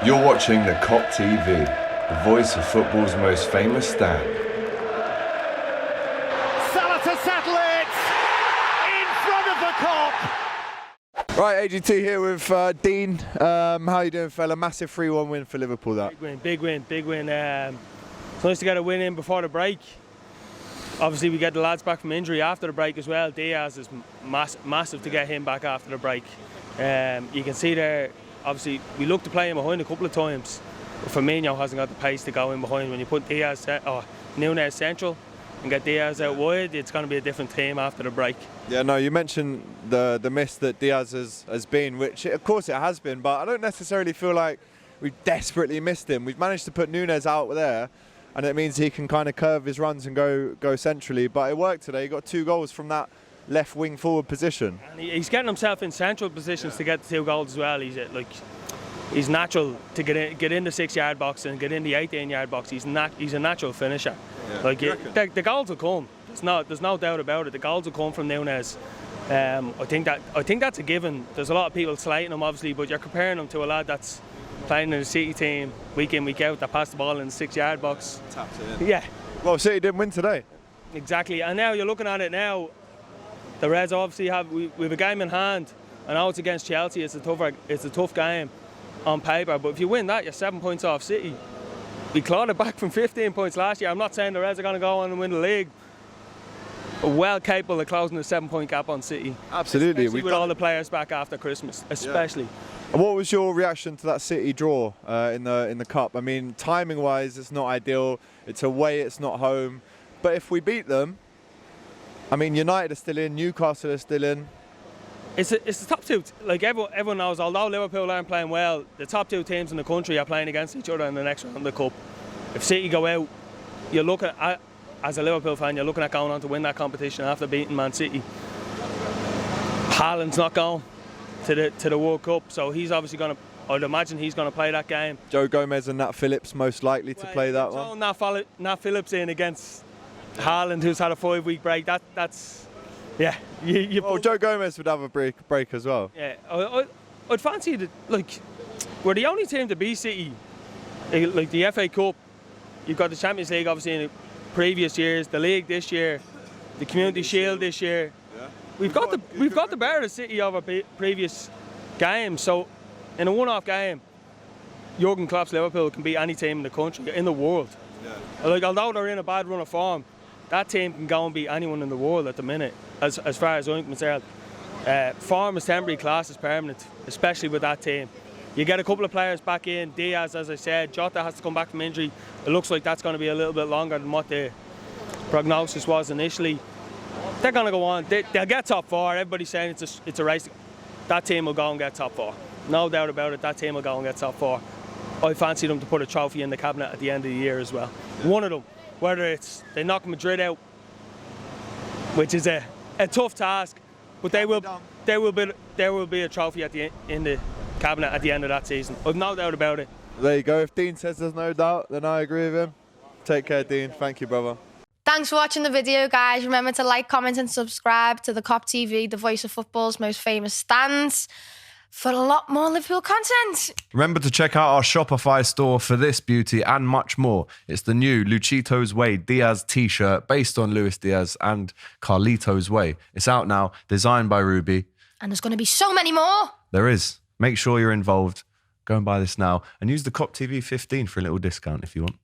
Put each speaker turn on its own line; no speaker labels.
You're watching the Kop TV, the voice of football's most famous stand.
Salah to settle it in front of the Kop.
Right, AGT here with Dean. How you doing, fella? Massive 3-1 win for Liverpool, that.
Big win. It's nice to get a win in before the break. Obviously, we get the lads back from injury after the break as well. Diaz is massive to get him back after the break. You can see there, obviously, we looked to play him behind a couple of times, but Firmino hasn't got the pace to go in behind. When you put Nunez central and get Diaz out wide, it's going to be a different team after the break. Yeah,
no, you mentioned the miss that Diaz has been, which of course it has been, but I don't necessarily feel like we've desperately missed him. We've managed to put Nunez out there, and it means he can kind of curve his runs and go centrally. But it worked today. He got 2 goals from that left wing forward position. And
he's getting himself in central positions to get the 2 goals as well. He's natural to get in the 6-yard box and get in the 18-yard box. He's a natural finisher. Yeah. The goals will come. There's no doubt about it. The goals will come from Nunez. I think that's a given. There's a lot of people slating him, obviously, but you're comparing him to a lad that's playing in the City team week in, week out, that passed the ball in the 6-yard box.
Taps it in.
Yeah.
Well, City didn't win today.
Exactly. And now you're looking at it now. The Reds obviously have a game in hand. I know it's against Chelsea. It's a tough game on paper. But if you win that, you're 7 points off City. We clawed it back from 15 points last year. I'm not saying the Reds are going to go on and win the league, but well capable of closing the 7-point gap on City.
Absolutely.
Especially with all the players back after Christmas, especially.
Yeah. And what was your reaction to that City draw in the Cup? I mean, timing-wise, it's not ideal. It's away, it's not home. But if we beat them, I mean, United are still in, Newcastle are still in.
It's the top 2. Like everyone knows, although Liverpool aren't playing well, the top 2 teams in the country are playing against each other in the next round of the Cup. If City go out, you're looking at, as a Liverpool fan, you're looking at going on to win that competition after beating Man City. Haaland's not going to the World Cup, so he's obviously going to, I'd imagine he's going to play that game.
Joe Gomez and Nat Phillips most likely to play that one.
Nat Phillips in against Haaland, who's had a 5-week break. That's yeah.
Joe Gomez would have a break as well.
Yeah, I'd fancy that. Like, we're the only team to beat City. Like the FA Cup, you've got the Champions League obviously in the previous years, the league this year, the Community Shield this year. Yeah. We've got the better of City over previous games. So in a one-off game, Jurgen Klopp's Liverpool can beat any team in the country, in the world. Yeah. Like, although they're in a bad run of form, that team can go and beat anyone in the world at the minute, as far as I'm concerned. Form is temporary, class is permanent, especially with that team. You get a couple of players back in, Diaz, as I said, Jota has to come back from injury. It looks like that's going to be a little bit longer than what the prognosis was initially. They're going to go on, they'll get top 4, everybody's saying it's a race. That team will go and get top 4. No doubt about it, that team will go and get top 4. I fancy them to put a trophy in the cabinet at the end of the year as well. One of them, whether it's they knock Madrid out, which is a tough task, but there will be a trophy in the cabinet at the end of that season. I've no doubt about it.
There you go. If Dean says there's no doubt, then I agree with him. Take care, Dean. Thank you, brother.
Thanks for watching the video, guys. Remember to like, comment and subscribe to the Kop TV, the voice of football's most famous stands, for a lot more Liverpool content.
Remember to check out our Shopify store for this beauty and much more. It's the new Luchito's Way Diaz t-shirt based on Luis Diaz and Carlito's Way. It's out now, designed by Rubi.
And there's going to be so many more.
There is. Make sure you're involved. Go and buy this now and use the Kop TV 15 for a little discount if you want.